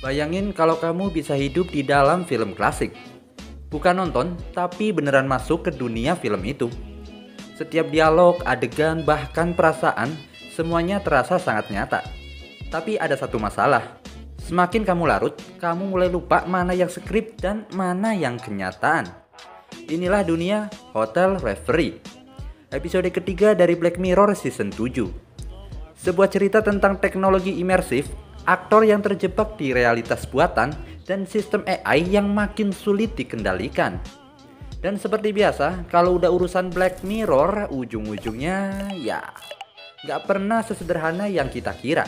Bayangin kalau kamu bisa hidup di dalam film klasik. Bukan nonton, tapi beneran masuk ke dunia film itu. Setiap dialog, adegan, bahkan perasaan, semuanya terasa sangat nyata. Tapi ada satu masalah. Semakin kamu larut, kamu mulai lupa mana yang skrip dan mana yang kenyataan. Inilah dunia Hotel Reverie. Episode ketiga dari Black Mirror Season 7. Sebuah cerita tentang teknologi imersif, aktor yang terjebak di realitas buatan, dan sistem AI yang makin sulit dikendalikan. Dan seperti biasa, kalau udah urusan Black Mirror, ujung-ujungnya ya gak pernah sesederhana yang kita kira.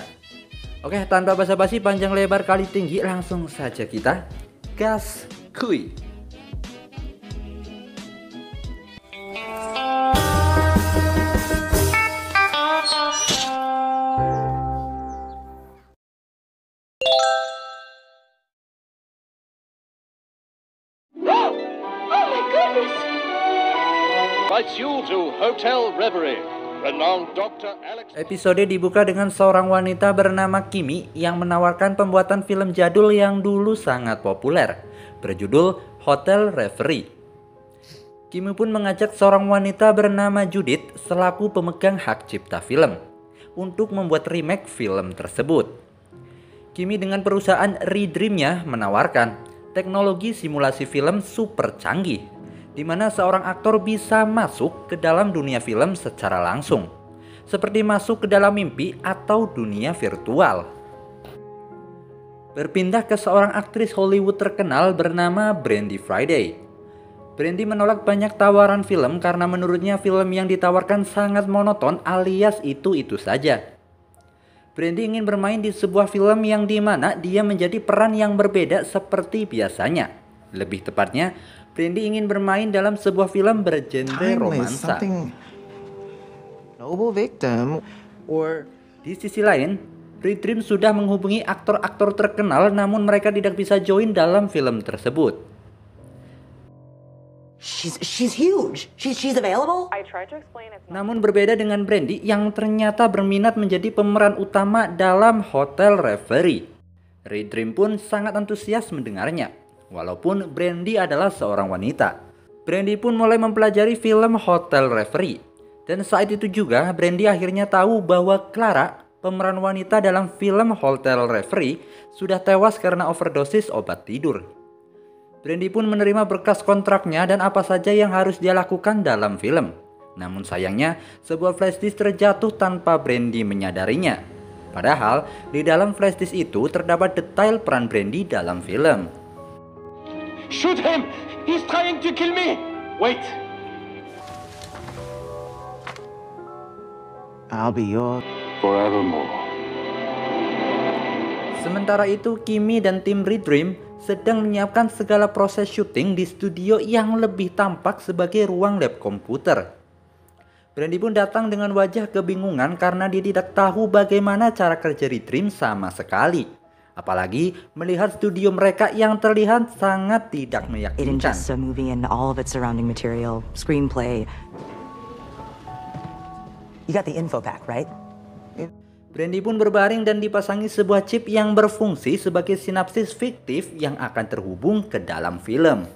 Oke, tanpa basa-basi panjang lebar kali tinggi, langsung saja kita gas kuy. Episode dibuka dengan seorang wanita bernama Kimi yang menawarkan pembuatan film jadul yang dulu sangat populer, berjudul Hotel Reverie. Kimi pun mengajak seorang wanita bernama Judith selaku pemegang hak cipta film untuk membuat remake film tersebut. Kimi dengan perusahaan Redream-nya menawarkan teknologi simulasi film super canggih, di mana seorang aktor bisa masuk ke dalam dunia film secara langsung, seperti masuk ke dalam mimpi atau dunia virtual. Berpindah ke seorang aktris Hollywood terkenal bernama Brandy Friday. Brandy menolak banyak tawaran film karena menurutnya film yang ditawarkan sangat monoton alias itu-itu saja. Brandy ingin bermain di sebuah film yang dimana dia menjadi peran yang berbeda seperti biasanya. Lebih tepatnya, Brandy ingin bermain dalam sebuah film bergenre romansa. Di sisi lain, Redream sudah menghubungi aktor-aktor terkenal namun mereka tidak bisa join dalam film tersebut. She's huge. She's available. Namun berbeda dengan Brandy yang ternyata berminat menjadi pemeran utama dalam Hotel Reverie. Redream pun sangat antusias mendengarnya. Walaupun Brandy adalah seorang wanita, Brandy pun mulai mempelajari film Hotel Reverie. Dan saat itu juga Brandy akhirnya tahu bahwa Clara, pemeran wanita dalam film Hotel Reverie, sudah tewas karena overdosis obat tidur. Brandy pun menerima berkas kontraknya dan apa saja yang harus dia lakukan dalam film. Namun sayangnya, sebuah flashdisk terjatuh tanpa Brandy menyadarinya. Padahal, di dalam flashdisk itu terdapat detail peran Brandy dalam film. Shoot him! He's trying to kill me! Wait! I'll be yours forevermore. Sementara itu, Kimi dan tim Redream sedang menyiapkan segala proses syuting di studio yang lebih tampak sebagai ruang lab komputer. Brandy pun datang dengan wajah kebingungan karena dia tidak tahu bagaimana cara kerja Redream sama sekali. Apalagi melihat studio mereka yang terlihat sangat tidak meyakinkan. You got the info pack, right? Brandy pun berbaring dan dipasangi sebuah chip yang berfungsi sebagai sinapsis fiktif yang akan terhubung ke dalam film.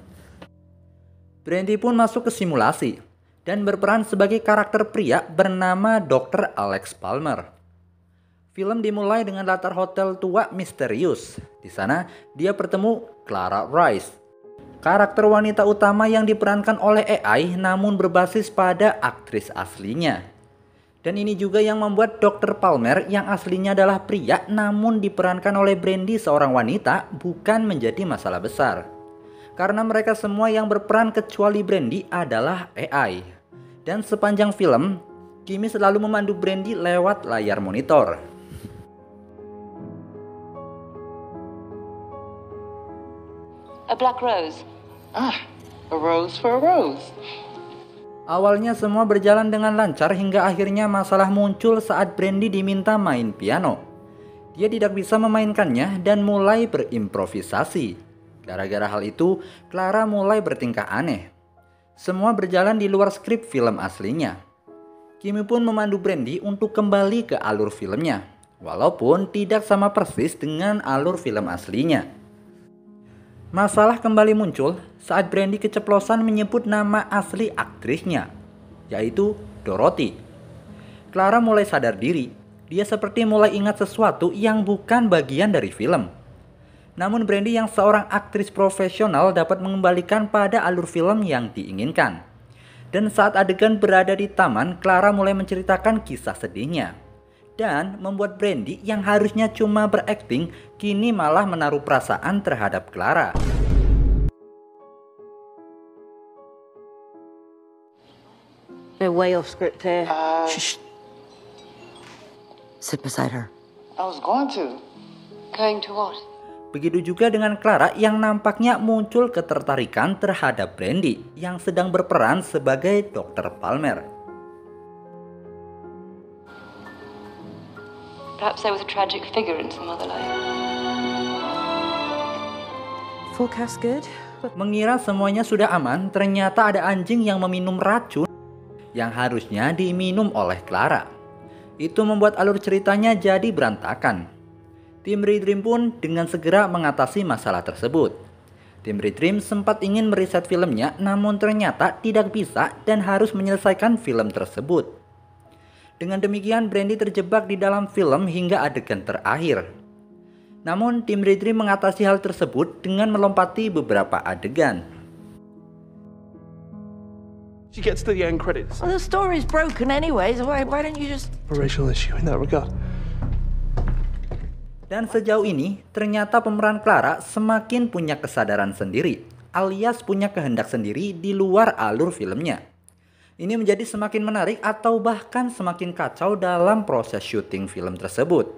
Brandy pun masuk ke simulasi dan berperan sebagai karakter pria bernama Dr. Alex Palmer. Film dimulai dengan latar hotel tua misterius. Di sana dia bertemu Clara Rice, karakter wanita utama yang diperankan oleh AI namun berbasis pada aktris aslinya. Dan ini juga yang membuat Dr. Palmer yang aslinya adalah pria namun diperankan oleh Brandy seorang wanita bukan menjadi masalah besar. Karena mereka semua yang berperan kecuali Brandy adalah AI. Dan sepanjang film, Kimi selalu memandu Brandy lewat layar monitor. A black rose. A rose for a rose. Awalnya semua berjalan dengan lancar hingga akhirnya masalah muncul saat Brandy diminta main piano. Dia tidak bisa memainkannya dan mulai berimprovisasi. Gara-gara hal itu, Clara mulai bertingkah aneh. Semua berjalan di luar skrip film aslinya. Kimi pun memandu Brandy untuk kembali ke alur filmnya. walaupun tidak sama persis dengan alur film aslinya. Masalah kembali muncul saat Brandy keceplosan menyebut nama asli aktrisnya, yaitu Dorothy. Clara mulai sadar diri, dia seperti mulai ingat sesuatu yang bukan bagian dari film. Namun Brandy yang seorang aktris profesional dapat mengembalikan pada alur film yang diinginkan. Dan saat adegan berada di taman, Clara mulai menceritakan kisah sedihnya. Dan membuat Brandy yang harusnya cuma berakting, kini malah menaruh perasaan terhadap Clara. They're way off script here. Shh. Sit beside her. I was going to. Going to what? Begitu juga dengan Clara yang nampaknya muncul ketertarikan terhadap Brandy yang sedang berperan sebagai Dr. Palmer. Perhaps there was a tragic figure in some other life. Forecast good? Mengira semuanya sudah aman, ternyata ada anjing yang meminum racun yang harusnya diminum oleh Clara. Itu membuat alur ceritanya jadi berantakan. Tim Redream pun dengan segera mengatasi masalah tersebut. Tim Redream sempat ingin meriset filmnya, namun ternyata tidak bisa dan harus menyelesaikan film tersebut. Dengan demikian, Brandy terjebak di dalam film hingga adegan terakhir. Namun, tim Redream mengatasi hal tersebut dengan melompati beberapa adegan. She gets to the end credits. Well, the story's broken anyway, so why don't you just... A racial issue in that regard. Dan sejauh ini, ternyata pemeran Clara semakin punya kesadaran sendiri, alias punya kehendak sendiri di luar alur filmnya. Ini menjadi semakin menarik atau bahkan semakin kacau dalam proses syuting film tersebut.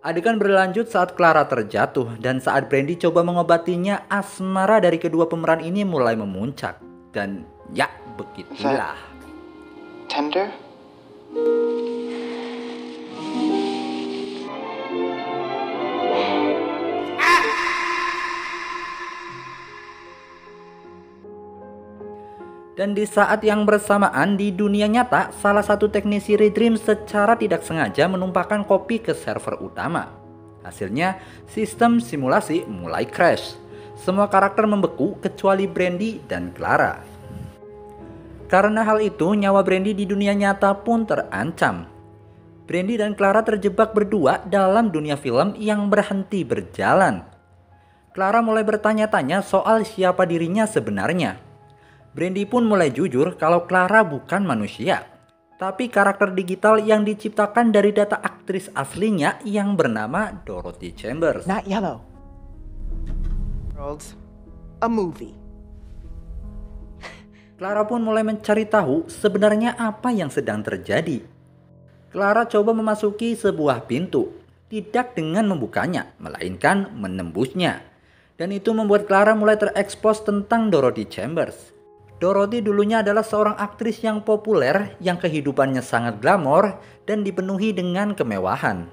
Adegan berlanjut saat Clara terjatuh dan saat Brandy coba mengobatinya, asmara dari kedua pemeran ini mulai memuncak. Dan ya, begitulah. Tender? Dan di saat yang bersamaan di dunia nyata, salah satu teknisi Redream secara tidak sengaja menumpahkan kopi ke server utama. Hasilnya, sistem simulasi mulai crash. Semua karakter membeku kecuali Brandy dan Clara. Karena hal itu, nyawa Brandy di dunia nyata pun terancam. Brandy dan Clara terjebak berdua dalam dunia film yang berhenti berjalan. Clara mulai bertanya-tanya soal siapa dirinya sebenarnya. Brandy pun mulai jujur kalau Clara bukan manusia, tapi karakter digital yang diciptakan dari data aktris aslinya yang bernama Dorothy Chambers. Not yellow. A movie. Clara pun mulai mencari tahu sebenarnya apa yang sedang terjadi. Clara coba memasuki sebuah pintu, tidak dengan membukanya, melainkan menembusnya. Dan itu membuat Clara mulai terekspos tentang Dorothy Chambers. Dorothy dulunya adalah seorang aktris yang populer yang kehidupannya sangat glamor dan dipenuhi dengan kemewahan.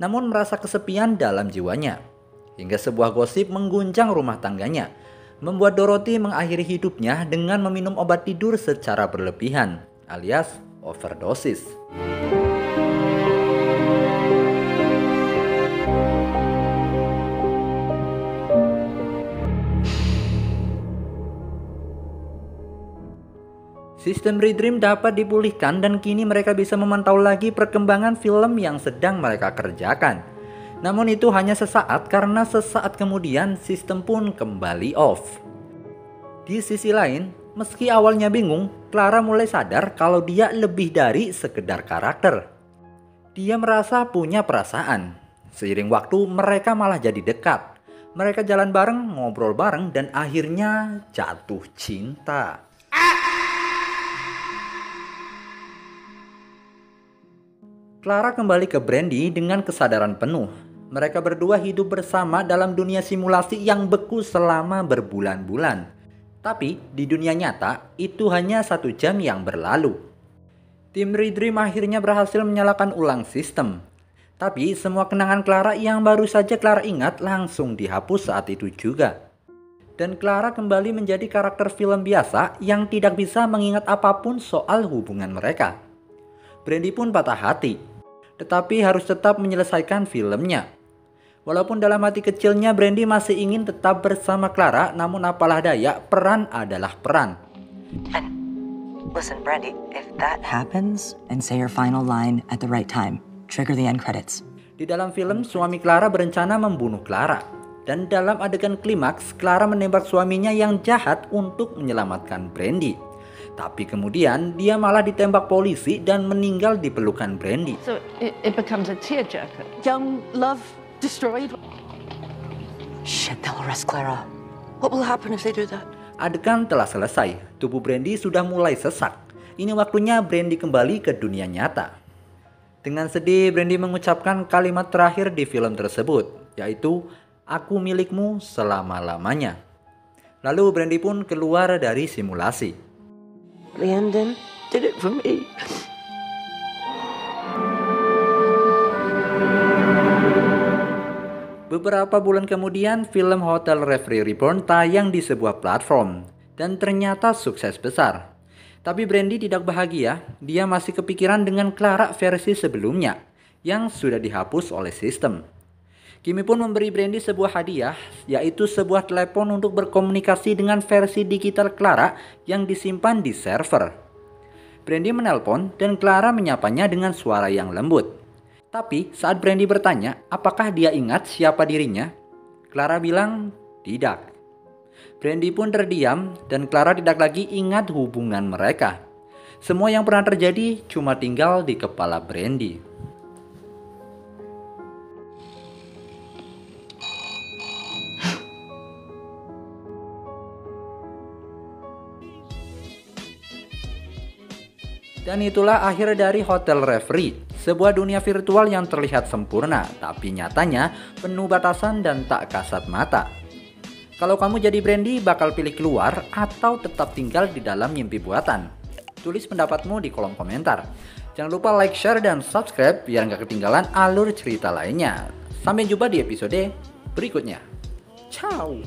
Namun merasa kesepian dalam jiwanya. Hingga sebuah gosip mengguncang rumah tangganya, membuat Dorothy mengakhiri hidupnya dengan meminum obat tidur secara berlebihan, alias overdosis. Sistem Redream dapat dipulihkan dan kini mereka bisa memantau lagi perkembangan film yang sedang mereka kerjakan. Namun itu hanya sesaat karena sesaat kemudian sistem pun kembali off. Di sisi lain, meski awalnya bingung, Clara mulai sadar kalau dia lebih dari sekedar karakter. Dia merasa punya perasaan. Seiring waktu mereka malah jadi dekat. Mereka jalan bareng, ngobrol bareng, dan akhirnya jatuh cinta. Clara kembali ke Brandy dengan kesadaran penuh. Mereka berdua hidup bersama dalam dunia simulasi yang beku selama berbulan-bulan. Tapi di dunia nyata, itu hanya 1 jam yang berlalu. Tim Redream akhirnya berhasil menyalakan ulang sistem. Tapi semua kenangan Clara yang baru saja Clara ingat langsung dihapus saat itu juga. Dan Clara kembali menjadi karakter film biasa yang tidak bisa mengingat apapun soal hubungan mereka. Brandy pun patah hati. tetapi harus tetap menyelesaikan filmnya. Walaupun dalam hati kecilnya Brandy masih ingin tetap bersama Clara, namun apalah daya, peran adalah peran. And listen, Brandy, if that happens and say your final line at the right time, trigger the end credits. Di dalam film, suami Clara berencana membunuh Clara. Dan dalam adegan klimaks, Clara menembak suaminya yang jahat untuk menyelamatkan Brandy. Tapi kemudian dia malah ditembak polisi dan meninggal di pelukan Brandy. So it becomes a tearjerker. Young love destroyed. Shit, they'll arrest Clara. What will happen if they do that? Adegan telah selesai, tubuh Brandy sudah mulai sesak. Ini waktunya Brandy kembali ke dunia nyata. Dengan sedih, Brandy mengucapkan kalimat terakhir di film tersebut, yaitu, "Aku milikmu selama-lamanya." Lalu Brandy pun keluar dari simulasi. The ending did it for me. Beberapa bulan kemudian, film Hotel Reverie Reborn tayang di sebuah platform, dan ternyata sukses besar. Tapi Brandy tidak bahagia, dia masih kepikiran dengan Clara versi sebelumnya, yang sudah dihapus oleh sistem. Kimi pun memberi Brandy sebuah hadiah, yaitu sebuah telepon untuk berkomunikasi dengan versi digital Clara yang disimpan di server. Brandy menelpon dan Clara menyapanya dengan suara yang lembut. Tapi saat Brandy bertanya apakah dia ingat siapa dirinya, Clara bilang tidak. Brandy pun terdiam dan Clara tidak lagi ingat hubungan mereka. Semua yang pernah terjadi cuma tinggal di kepala Brandy. Dan itulah akhir dari Hotel Reverie, sebuah dunia virtual yang terlihat sempurna, tapi nyatanya penuh batasan dan tak kasat mata. Kalau kamu jadi Brandy, bakal pilih keluar atau tetap tinggal di dalam mimpi buatan? Tulis pendapatmu di kolom komentar. Jangan lupa like, share, dan subscribe biar nggak ketinggalan alur cerita lainnya. Sampai jumpa di episode berikutnya. Ciao!